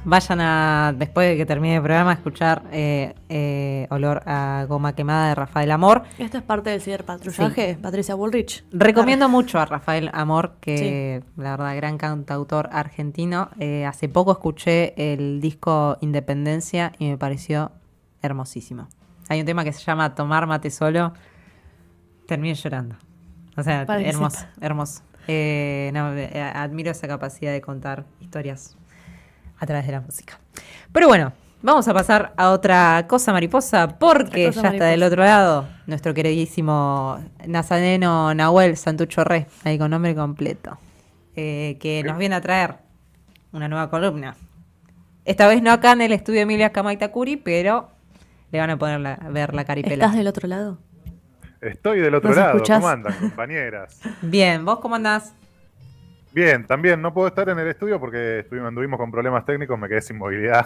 Vayan después de que termine el programa, a escuchar Olor a Goma Quemada de Rafael Amor. Esto es parte del ciberpatrullaje, sí. Patricia Bullrich. Recomiendo mucho a Rafael Amor, que la verdad, gran cantautor argentino. Hace poco escuché el disco Independencia y me pareció hermosísimo. Hay un tema que se llama Tomar Mate Solo. Terminé llorando. O sea, hermoso, hermoso. Admiro esa capacidad de contar historias a través de la música. Pero bueno, vamos a pasar a otra cosa mariposa, porque ya está del otro lado nuestro queridísimo nazareno Nahuel Santucho Rey, ahí con nombre completo, que nos viene a traer una nueva columna. Esta vez no acá en el estudio Emilia Camaitacuri, pero le van a poder ver la caripela. ¿Estás del otro lado? Estoy del otro lado. ¿Escuchás? ¿Cómo andan, compañeras? Bien, ¿vos cómo andás? Bien, también no puedo estar en el estudio porque anduvimos con problemas técnicos, me quedé sin movilidad.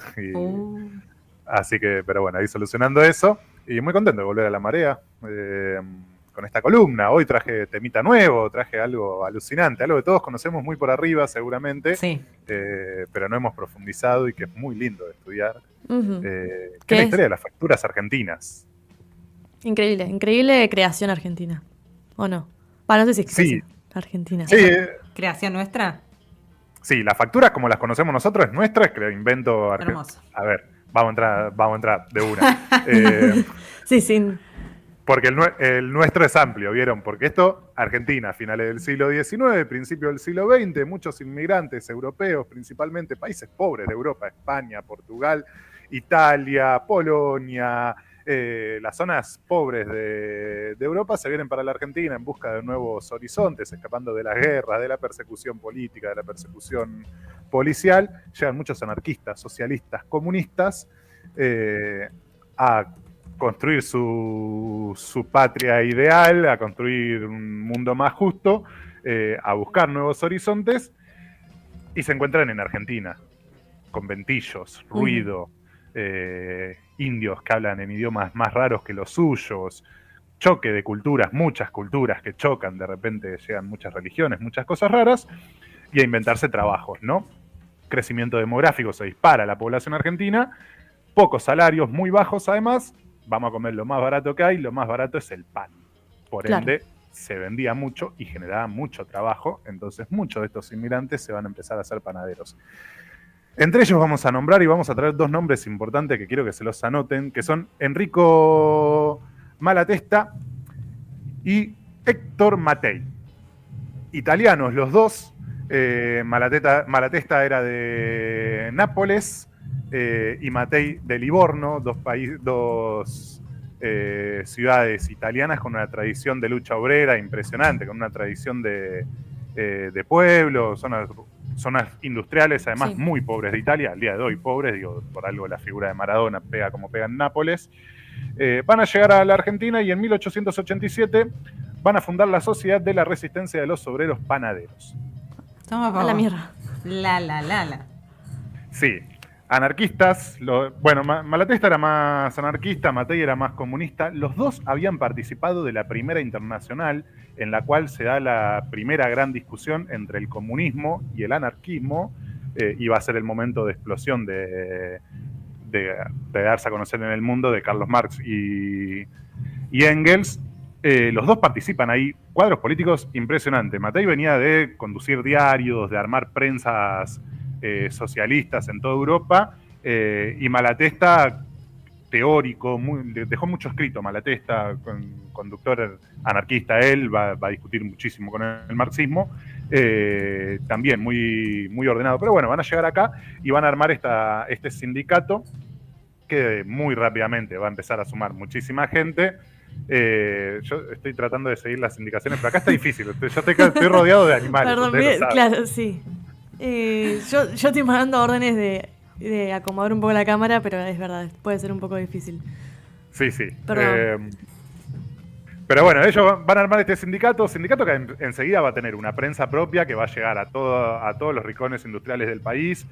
Así que, pero bueno, ahí solucionando eso. Y muy contento de volver a La Marea con esta columna. Hoy traje temita nuevo, traje algo alucinante, algo que todos conocemos muy por arriba seguramente, sí. Pero no hemos profundizado y que es muy lindo de estudiar. Que es la historia de las facturas argentinas. Increíble, increíble creación argentina. ¿O no? No sé si es creación argentina. Sí. ¿Creación nuestra? Sí, las facturas como las conocemos nosotros es nuestra, es que lo invento argentino. A ver, vamos a entrar de una. Sí. Porque el nuestro es amplio, ¿vieron? Porque esto, Argentina, finales del siglo XIX, principio del siglo XX, muchos inmigrantes europeos, principalmente países pobres de Europa, España, Portugal, Italia, Polonia, las zonas pobres de Europa se vienen para la Argentina en busca de nuevos horizontes, escapando de las guerras, de la persecución política, de la persecución policial. Llegan muchos anarquistas, socialistas, comunistas a construir su patria ideal, a construir un mundo más justo, a buscar nuevos horizontes, y se encuentran en Argentina, conventillos, ruido, indios que hablan en idiomas más raros que los suyos, choque de culturas, muchas culturas que chocan, de repente llegan muchas religiones, muchas cosas raras, y a inventarse trabajos, ¿no? Crecimiento demográfico, se dispara la población argentina, pocos salarios, muy bajos además, vamos a comer lo más barato que hay, lo más barato es el pan. Por ende, se vendía mucho y generaba mucho trabajo, entonces muchos de estos inmigrantes se van a empezar a hacer panaderos. Entre ellos vamos a nombrar y vamos a traer dos nombres importantes que quiero que se los anoten, que son Enrico Malatesta y Héctor Matei. Italianos los dos, Malatesta era de Nápoles y Matei de Livorno, dos ciudades italianas con una tradición de lucha obrera impresionante, con una tradición de pueblo, zonas industriales, además muy pobres de Italia, al día de hoy pobres, digo, por algo la figura de Maradona pega como pega en Nápoles. Van a llegar a la Argentina y en 1887 van a fundar la Sociedad de la Resistencia de los Obreros Panaderos. Toma, a la mierda. La. Sí, anarquistas, Malatesta era más anarquista, Matei era más comunista. Los dos habían participado de la primera internacional, en la cual se da la primera gran discusión entre el comunismo y el anarquismo. Iba a ser el momento de explosión de darse a conocer en el mundo de Carlos Marx y Engels. Los dos participan ahí, cuadros políticos impresionantes. Matei venía de conducir diarios, de armar prensas socialistas en toda Europa, y Malatesta, teórico, dejó mucho escrito Malatesta, conductor anarquista, él va a discutir muchísimo con el marxismo, también muy, muy ordenado. Pero bueno, van a llegar acá y van a armar este sindicato que muy rápidamente va a empezar a sumar muchísima gente. Yo estoy tratando de seguir las indicaciones, pero acá está difícil. Yo estoy rodeado de animales. Perdón, claro, sí. Yo estoy mandando órdenes de acomodar un poco la cámara, pero es verdad, puede ser un poco difícil. Sí. Pero bueno, ellos van a armar este sindicato que enseguida va a tener una prensa propia que va a llegar a todos los rincones industriales del país,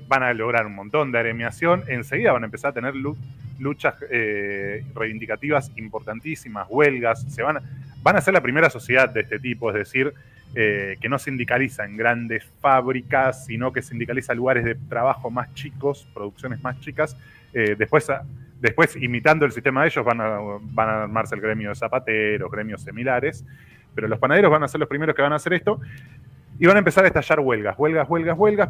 van a lograr un montón de agremiación, enseguida van a empezar a tener luchas reivindicativas importantísimas, huelgas, van a ser la primera sociedad de este tipo, es decir, que no sindicaliza en grandes fábricas, sino que sindicaliza lugares de trabajo más chicos, producciones más chicas. Después, imitando el sistema de ellos, van a armarse el gremio de zapateros, gremios similares, pero los panaderos van a ser los primeros que van a hacer esto, y van a empezar a estallar huelgas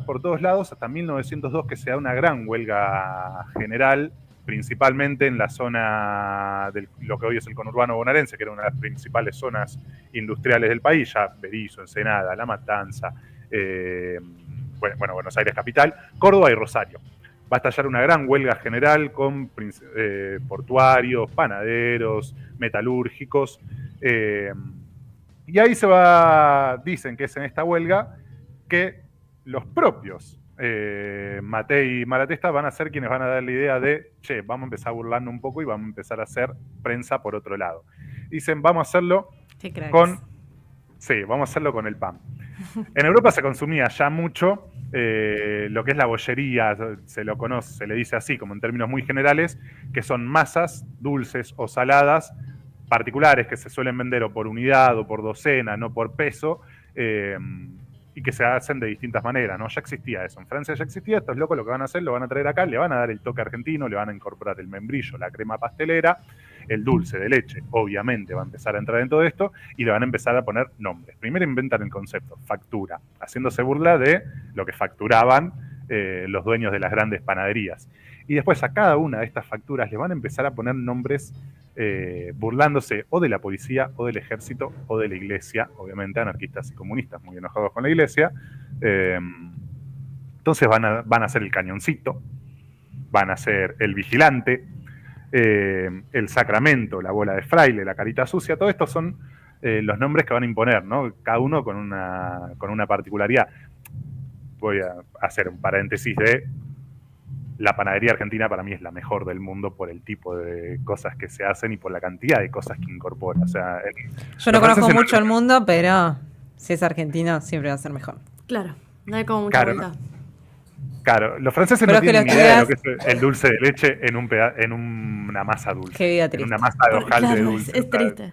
por todos lados, hasta 1902, que se da una gran huelga general, principalmente en la zona de lo que hoy es el conurbano bonaerense, que era una de las principales zonas industriales del país, ya Berisso, Ensenada, La Matanza, Buenos Aires capital, Córdoba y Rosario. Va a estallar una gran huelga general con portuarios, panaderos, metalúrgicos, y ahí dicen que es en esta huelga que los propios Matei y Malatesta van a ser quienes van a dar la idea de, vamos a empezar a burlarnos un poco y vamos a empezar a hacer prensa por otro lado. Dicen, vamos a hacerlo vamos a hacerlo con el pan. En Europa se consumía ya mucho lo que es la bollería, se lo conoce, se le dice así, como en términos muy generales, que son masas dulces o saladas particulares que se suelen vender o por unidad o por docena, no por peso, y que se hacen de distintas maneras, ¿no? Ya existía eso. En Francia ya existía, estos locos lo que van a hacer, lo van a traer acá, le van a dar el toque argentino, le van a incorporar el membrillo, la crema pastelera, el dulce de leche, obviamente va a empezar a entrar en todo esto, y le van a empezar a poner nombres. Primero inventan el concepto, factura, haciéndose burla de lo que facturaban los dueños de las grandes panaderías. Y después a cada una de estas facturas le van a empezar a poner nombres burlándose o de la policía, o del ejército, o de la iglesia, obviamente anarquistas y comunistas muy enojados con la iglesia. Entonces van a hacer el cañoncito, van a hacer el vigilante, el sacramento, la bola de fraile, la carita sucia. Todo esto son los nombres que van a imponer, ¿no? Cada uno con una particularidad. Voy a hacer un paréntesis de la panadería argentina. Para mí es la mejor del mundo por el tipo de cosas que se hacen y por la cantidad de cosas que incorpora. O sea, yo no conozco mucho el mundo, pero si es argentino siempre va a ser mejor. Claro, no hay como mucha vuelta. Claro, los franceses no tienen ni idea de lo que es el dulce de leche en una masa dulce. Qué vida triste. En una masa de hojaldre dulce. Es triste.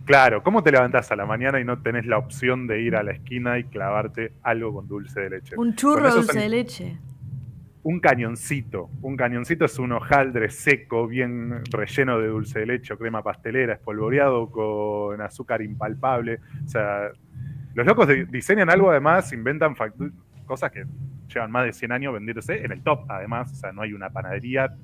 Claro, ¿cómo te levantás a la mañana y no tenés la opción de ir a la esquina y clavarte algo con dulce de leche? Un churro dulce de leche. Un cañoncito. Un cañoncito es un hojaldre seco, bien relleno de dulce de leche o crema pastelera, espolvoreado con azúcar impalpable. O sea, los locos diseñan algo, además, inventan cosas que llevan más de 100 años vendiéndose en el top, además. O sea, no hay una panadería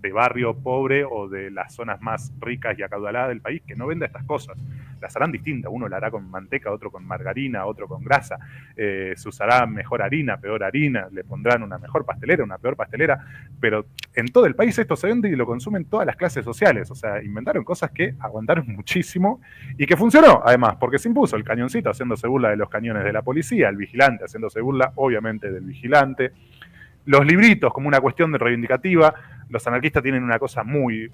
de barrio pobre o de las zonas más ricas y acaudaladas del país que no venda estas cosas. Las harán distintas, uno la hará con manteca, otro con margarina, otro con grasa, se usará mejor harina, peor harina, le pondrán una mejor pastelera, una peor pastelera, pero en todo el país esto se vende y lo consumen todas las clases sociales. O sea, inventaron cosas que aguantaron muchísimo y que funcionó, además, porque se impuso el cañoncito haciéndose burla de los cañones de la policía, el vigilante haciéndose burla, obviamente, del vigilante, los libritos como una cuestión de reivindicativa. Los anarquistas tienen una cosa muy,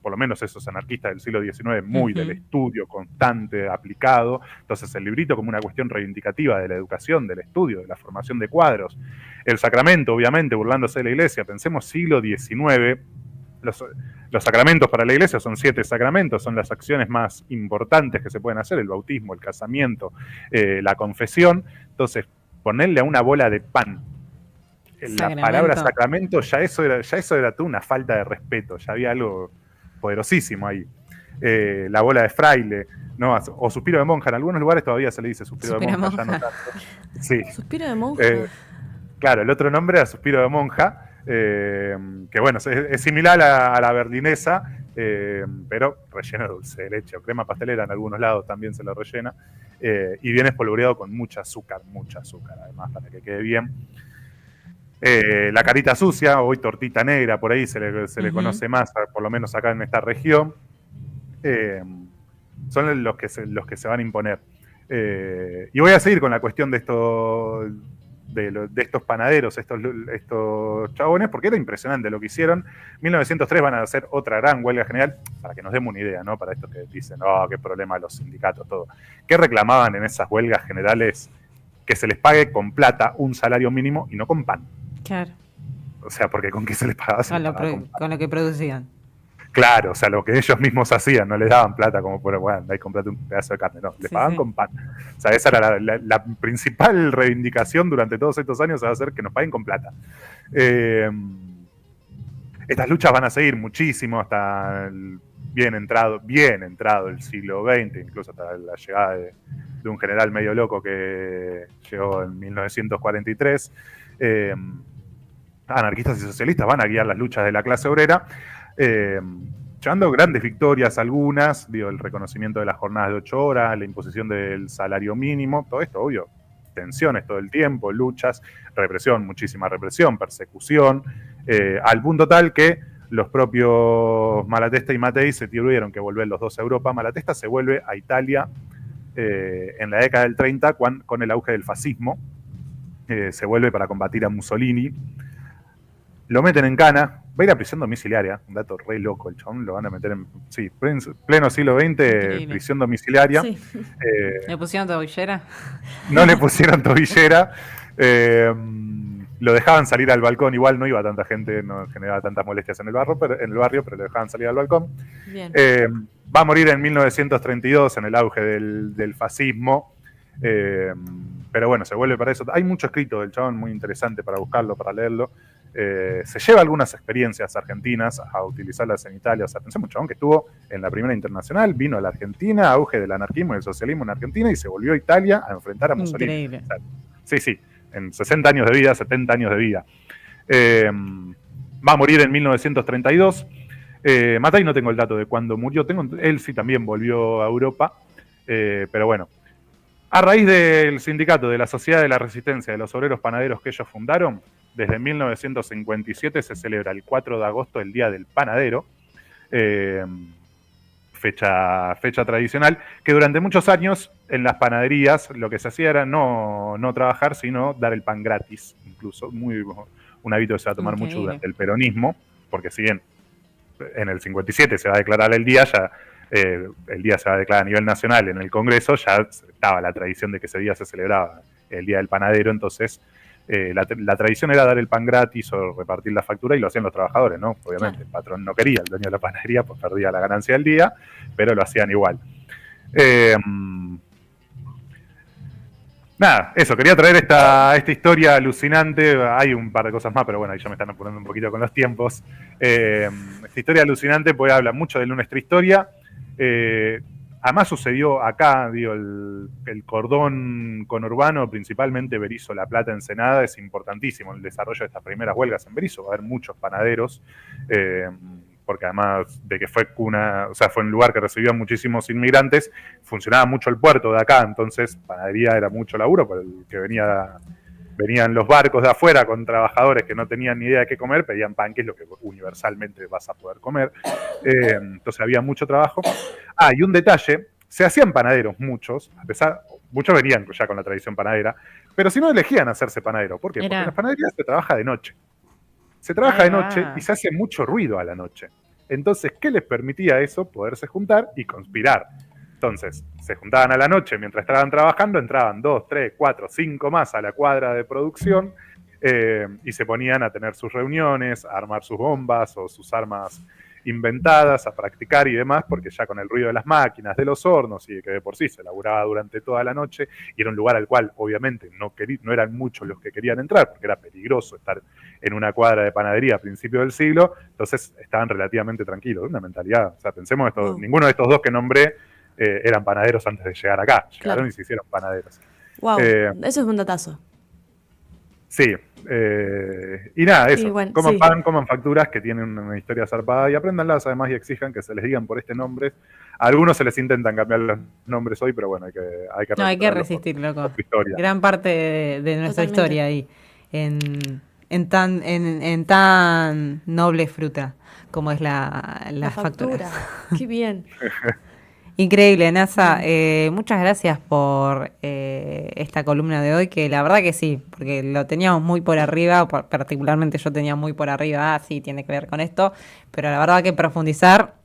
por lo menos esos anarquistas del siglo XIX, muy del estudio constante, aplicado. Entonces el librito como una cuestión reivindicativa de la educación, del estudio, de la formación de cuadros. El sacramento, obviamente, burlándose de la iglesia. Pensemos siglo XIX. Los sacramentos para la iglesia son 7 sacramentos, son las acciones más importantes que se pueden hacer: el bautismo, el casamiento, la confesión. Entonces, ponerle a una bola de pan la palabra sacramento, ya eso era toda una falta de respeto, ya había algo poderosísimo ahí. La bola de fraile, ¿no? O suspiro de monja, en algunos lugares todavía se le dice suspiro de monja. Ya no tanto. Sí. Suspiro de monja. Claro, el otro nombre era suspiro de monja, que bueno, es similar a la berlinesa, pero relleno de dulce de leche o crema pastelera, en algunos lados también se lo rellena, y viene espolvoreado con mucha azúcar, además, para que quede bien. La carita sucia, hoy tortita negra, por ahí se le conoce más, por lo menos acá en esta región, son los que se van a imponer. Y voy a seguir con la cuestión de estos panaderos, estos chabones, porque era impresionante lo que hicieron. 1903 van a hacer otra gran huelga general, para que nos demos una idea, ¿no? Para estos que dicen, qué problema de los sindicatos, todo. ¿Qué reclamaban en esas huelgas generales? Que se les pague con plata un salario mínimo y no con pan. Claro. O sea, porque ¿con qué se les pagaba? Con lo que producían. Claro, o sea, lo que ellos mismos hacían, no les daban plata como por, bueno, ahí comprate un pedazo de carne, no, les pagaban con pan. O sea, esa era la principal reivindicación durante todos estos años, va a ser que nos paguen con plata. Estas luchas van a seguir muchísimo hasta bien entrado el siglo XX, incluso hasta la llegada de un general medio loco que llegó en 1943. Anarquistas y socialistas van a guiar las luchas de la clase obrera, llevando grandes victorias algunas, el reconocimiento de las jornadas de 8 horas, la imposición del salario mínimo, todo esto, obvio, tensiones todo el tiempo, luchas, represión, muchísima represión, persecución, al punto tal que los propios Malatesta y Mattei se tuvieron que volver los dos a Europa. Malatesta se vuelve a Italia en la década del 30 con el auge del fascismo, se vuelve para combatir a Mussolini. Lo meten en cana, va a ir a prisión domiciliaria, un dato re loco, el chabón lo van a meter en pleno siglo XX, increíble. Prisión domiciliaria. Sí. ¿Le pusieron tobillera? No le pusieron tobillera, lo dejaban salir al balcón, igual no iba tanta gente, no generaba tantas molestias en el barrio, pero lo dejaban salir al balcón. Bien. Va a morir en 1932 en el auge del fascismo, pero bueno, se vuelve para eso. Hay mucho escrito del chabón, muy interesante para buscarlo, para leerlo. Se lleva algunas experiencias argentinas a utilizarlas en Italia. O sea, pensemos, chabón que estuvo en la Primera Internacional, vino a la Argentina, auge del anarquismo y del socialismo en Argentina, y se volvió a Italia a enfrentar a Mussolini. Increíble. O sea, sí, en 60 años de vida, 70 años de vida. Va a morir en 1932. Mattei no tengo el dato de cuándo murió, él sí también volvió a Europa, pero bueno. A raíz del sindicato de la Sociedad de la Resistencia de los Obreros Panaderos que ellos fundaron, desde 1957 se celebra el 4 de agosto el Día del Panadero, fecha tradicional, que durante muchos años en las panaderías lo que se hacía era no trabajar, sino dar el pan gratis, incluso, un hábito que se va a tomar mucho durante el peronismo, porque si bien en el 57 se va a declarar el día, ya el día se va a declarar a nivel nacional en el Congreso, ya estaba la tradición de que ese día se celebraba el Día del Panadero, entonces la tradición era dar el pan gratis o repartir la factura, y lo hacían los trabajadores, ¿no? Obviamente, claro. El patrón no quería, el dueño de la panadería pues perdía la ganancia del día, pero lo hacían igual. Nada, eso, quería traer esta historia alucinante. Hay un par de cosas más, pero bueno, ahí ya me están apurando un poquito con los tiempos. Esta historia alucinante, pues habla mucho de nuestra historia. Además sucedió acá, el cordón conurbano, principalmente Berisso, La Plata, Ensenada, es importantísimo el desarrollo de estas primeras huelgas en Berisso. Va a haber muchos panaderos, porque además de que fue fue un lugar que recibía muchísimos inmigrantes, funcionaba mucho el puerto de acá, entonces panadería era mucho laburo, por el que venían los barcos de afuera con trabajadores que no tenían ni idea de qué comer, pedían pan, que es lo que universalmente vas a poder comer. Entonces había mucho trabajo. Y un detalle, se hacían panaderos muchos venían ya con la tradición panadera, pero si no elegían hacerse panadero. ¿Por qué? Porque en las panaderías se trabaja de noche. Se trabaja de noche y se hace mucho ruido a la noche. Entonces, ¿qué les permitía eso? Poderse juntar y conspirar. Entonces, se juntaban a la noche mientras estaban trabajando, entraban 2, 3, 4, 5 más a la cuadra de producción y se ponían a tener sus reuniones, a armar sus bombas o sus armas inventadas, a practicar y demás, porque ya con el ruido de las máquinas, de los hornos y que de por sí se laburaba durante toda la noche, y era un lugar al cual obviamente no eran muchos los que querían entrar, porque era peligroso estar en una cuadra de panadería a principios del siglo, entonces estaban relativamente tranquilos, una mentalidad, o sea, pensemos esto, ninguno de estos dos que nombré eran panaderos antes de llegar acá, llegaron y se hicieron panaderos. Wow, eso es un datazo. Sí, y nada, eso, bueno, coman pan, coman facturas que tienen una historia zarpada y apréndanlas además y exijan que se les digan por este nombre. A algunos se les intentan cambiar los nombres hoy, pero bueno, hay que resistir, loco. Gran parte de nuestra historia ahí, en tan noble fruta como es la factura. Qué bien. Increíble, Nasa. Muchas gracias por esta columna de hoy, que la verdad que sí, porque lo teníamos muy por arriba, particularmente yo tenía muy por arriba, sí, tiene que ver con esto, pero la verdad que profundizar,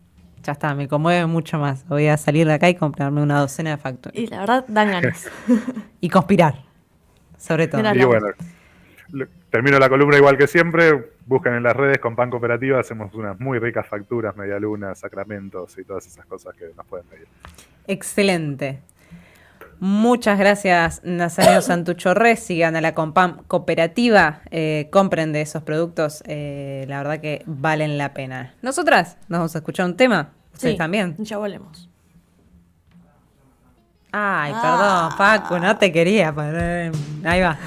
ya está, me conmueve mucho más. Voy a salir de acá y comprarme una docena de facturas. Y la verdad, dan ganas. Y conspirar, sobre todo. Y bueno, Termino la columna igual que siempre. Busquen en las redes con Pan Cooperativa. Hacemos unas muy ricas facturas, medialunas, sacramentos y todas esas cosas que nos pueden pedir. Excelente. Muchas gracias, Nazario Santuchorré. Sigan a la Compam Cooperativa, compren de esos productos, la verdad que valen la pena. Nosotras nos vamos a escuchar un tema, ustedes también. Ya volvemos. Ay, perdón, Facu, no te quería poner. Ahí va.